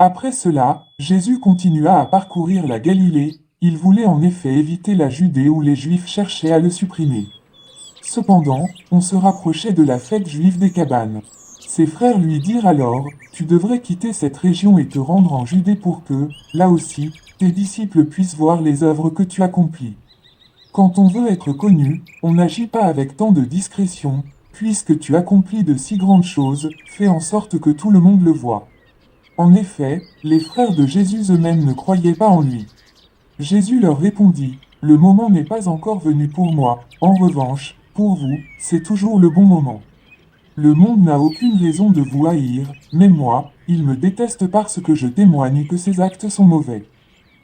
Après cela, Jésus continua à parcourir la Galilée, il voulait en effet éviter la Judée où les Juifs cherchaient à le supprimer. Cependant, on se rapprochait de la fête juive des cabanes. Ses frères lui dirent alors, tu devrais quitter cette région et te rendre en Judée pour que, là aussi, tes disciples puissent voir les œuvres que tu accomplis. Quand on veut être connu, on n'agit pas avec tant de discrétion, puisque tu accomplis de si grandes choses, fais en sorte que tout le monde le voie. En effet, les frères de Jésus eux-mêmes ne croyaient pas en lui. Jésus leur répondit, le moment n'est pas encore venu pour moi, en revanche, pour vous, c'est toujours le bon moment. Le monde n'a aucune raison de vous haïr, mais moi, il me déteste parce que je témoigne que ses actes sont mauvais.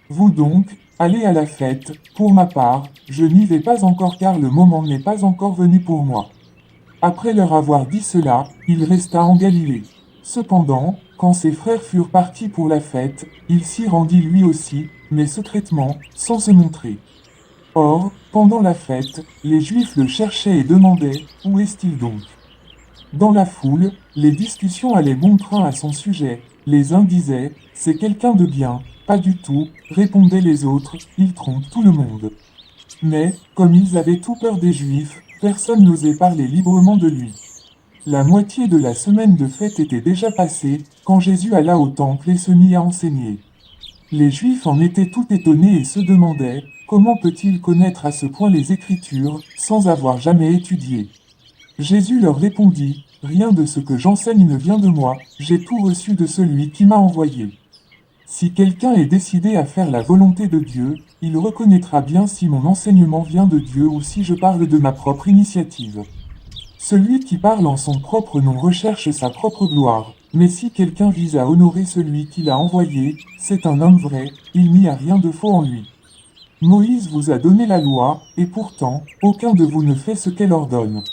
Vous donc, allez à la fête, pour ma part, je n'y vais pas encore car le moment n'est pas encore venu pour moi. Après leur avoir dit cela, il resta en Galilée. Cependant, quand ses frères furent partis pour la fête, il s'y rendit lui aussi, mais secrètement, sans se montrer. Or, pendant la fête, les Juifs le cherchaient et demandaient, où est-il donc? Dans la foule, les discussions allaient bon train à son sujet. Les uns disaient, c'est quelqu'un de bien, pas du tout, répondaient les autres, il trompe tout le monde. Mais, comme ils avaient tout peur des Juifs, personne n'osait parler librement de lui. La moitié de la semaine de fête était déjà passée, quand Jésus alla au temple et se mit à enseigner. Les Juifs en étaient tout étonnés et se demandaient, comment peut-il connaître à ce point les Écritures, sans avoir jamais étudié? Jésus leur répondit, rien de ce que j'enseigne ne vient de moi, j'ai tout reçu de celui qui m'a envoyé. Si quelqu'un est décidé à faire la volonté de Dieu, il reconnaîtra bien si mon enseignement vient de Dieu ou si je parle de ma propre initiative. Celui qui parle en son propre nom recherche sa propre gloire, mais si quelqu'un vise à honorer celui qui l'a envoyé, c'est un homme vrai, il n'y a rien de faux en lui. Moïse vous a donné la loi, et pourtant, aucun de vous ne fait ce qu'elle ordonne.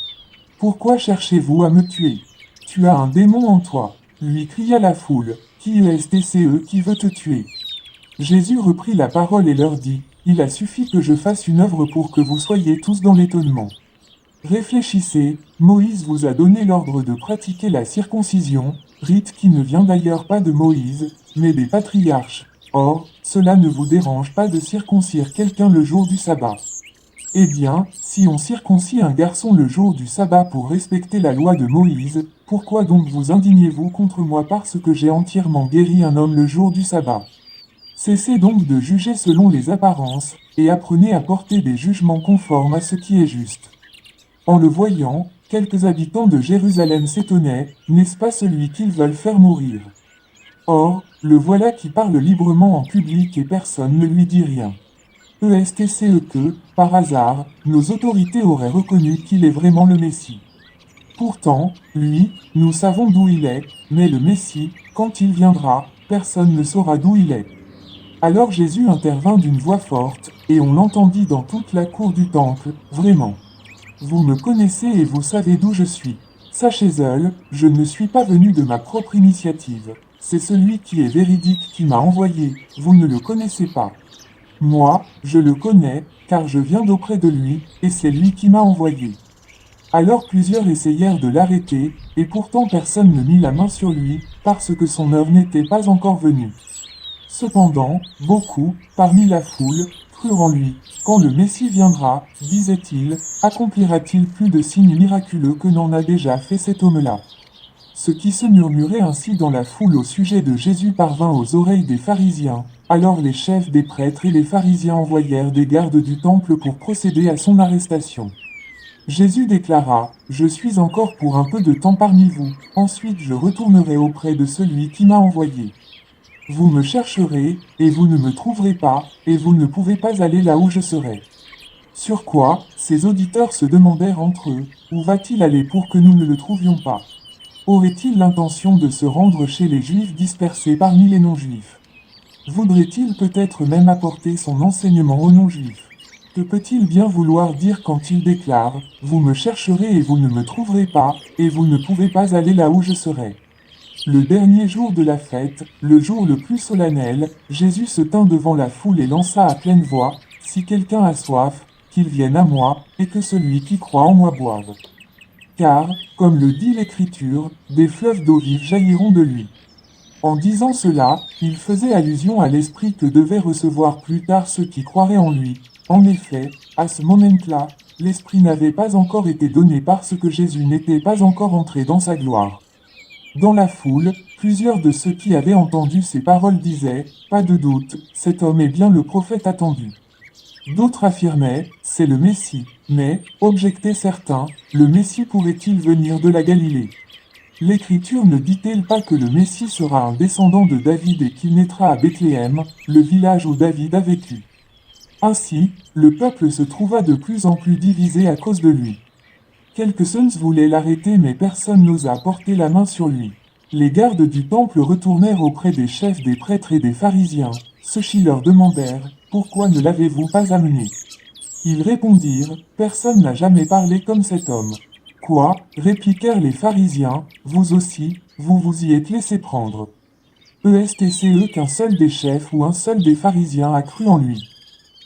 Pourquoi cherchez-vous à me tuer? Tu as un démon en toi, lui cria la foule, qui est-ce qui veut te tuer? Jésus reprit la parole et leur dit, il a suffi que je fasse une œuvre pour que vous soyez tous dans l'étonnement. Réfléchissez, Moïse vous a donné l'ordre de pratiquer la circoncision, rite qui ne vient d'ailleurs pas de Moïse, mais des patriarches. Or, cela ne vous dérange pas de circoncire quelqu'un le jour du sabbat. Eh bien, si on circoncis un garçon le jour du sabbat pour respecter la loi de Moïse, pourquoi donc vous indignez-vous contre moi parce que j'ai entièrement guéri un homme le jour du sabbat? Cessez donc de juger selon les apparences, et apprenez à porter des jugements conformes à ce qui est juste. En le voyant, quelques habitants de Jérusalem s'étonnaient, n'est-ce pas celui qu'ils veulent faire mourir? Or, le voilà qui parle librement en public et personne ne lui dit rien. ESTCE que, par hasard, nos autorités auraient reconnu qu'il est vraiment le Messie. Pourtant, lui, nous savons d'où il est, mais le Messie, quand il viendra, personne ne saura d'où il est. Alors Jésus intervint d'une voix forte, et on l'entendit dans toute la cour du temple, vraiment. Vous me connaissez et vous savez d'où je suis. Sachez-le, je ne suis pas venu de ma propre initiative. C'est celui qui est véridique qui m'a envoyé, vous ne le connaissez pas. Moi, je le connais, car je viens d'auprès de lui, et c'est lui qui m'a envoyé. Alors plusieurs essayèrent de l'arrêter, et pourtant personne ne mit la main sur lui, parce que son heure n'était pas encore venue. Cependant, beaucoup, parmi la foule, crurent en lui. Quand le Messie viendra, disait-il, accomplira-t-il plus de signes miraculeux que n'en a déjà fait cet homme-là? Ce qui se murmurait ainsi dans la foule au sujet de Jésus parvint aux oreilles des pharisiens. Alors les chefs des prêtres et les pharisiens envoyèrent des gardes du temple pour procéder à son arrestation. Jésus déclara, je suis encore pour un peu de temps parmi vous, ensuite je retournerai auprès de celui qui m'a envoyé. Vous me chercherez, et vous ne me trouverez pas, et vous ne pouvez pas aller là où je serai. Sur quoi, ses auditeurs se demandèrent entre eux, où va-t-il aller pour que nous ne le trouvions pas? Aurait-il l'intention de se rendre chez les Juifs dispersés parmi les non-Juifs? Voudrait-il peut-être même apporter son enseignement aux non-Juifs? Que peut-il bien vouloir dire quand il déclare, vous me chercherez et vous ne me trouverez pas, et vous ne pouvez pas aller là où je serai? Le dernier jour de la fête, le jour le plus solennel, Jésus se tint devant la foule et lança à pleine voix, si quelqu'un a soif, qu'il vienne à moi, et que celui qui croit en moi boive. Car, comme le dit l'Écriture, des fleuves d'eau vive jailliront de lui. En disant cela, il faisait allusion à l'esprit que devaient recevoir plus tard ceux qui croiraient en lui. En effet, à ce moment-là, l'esprit n'avait pas encore été donné parce que Jésus n'était pas encore entré dans sa gloire. Dans la foule, plusieurs de ceux qui avaient entendu ces paroles disaient, pas de doute, cet homme est bien le prophète attendu. D'autres affirmaient, c'est le Messie, mais, objectaient certains, le Messie pourrait-il venir de la Galilée? L'Écriture ne dit-elle pas que le Messie sera un descendant de David et qu'il naîtra à Bethléem, le village où David a vécu? Ainsi, le peuple se trouva de plus en plus divisé à cause de lui. Quelques sons voulaient l'arrêter mais personne n'osa porter la main sur lui. Les gardes du temple retournèrent auprès des chefs des prêtres et des pharisiens. Ceux-ci leur demandèrent, pourquoi ne l'avez-vous pas amené? Ils répondirent, personne n'a jamais parlé comme cet homme. Quoi, répliquèrent les pharisiens, vous aussi, vous vous y êtes laissé prendre. Est-ce qu'un seul des chefs ou un seul des pharisiens a cru en lui?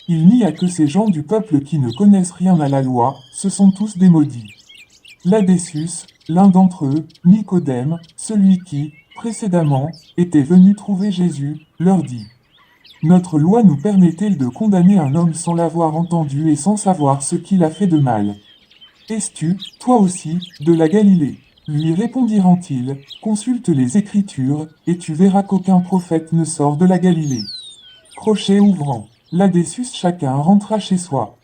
Il n'y a que ces gens du peuple qui ne connaissent rien à la loi, ce sont tous des maudits. Là-dessus, l'un d'entre eux, Nicodème, celui qui, précédemment, était venu trouver Jésus, leur dit. Notre loi nous permet-elle de condamner un homme sans l'avoir entendu et sans savoir ce qu'il a fait de mal? Es-tu, toi aussi, de la Galilée? Lui répondirent-ils, consulte les Écritures, et tu verras qu'aucun prophète ne sort de la Galilée. Crochet ouvrant. Là-dessus chacun rentra chez soi.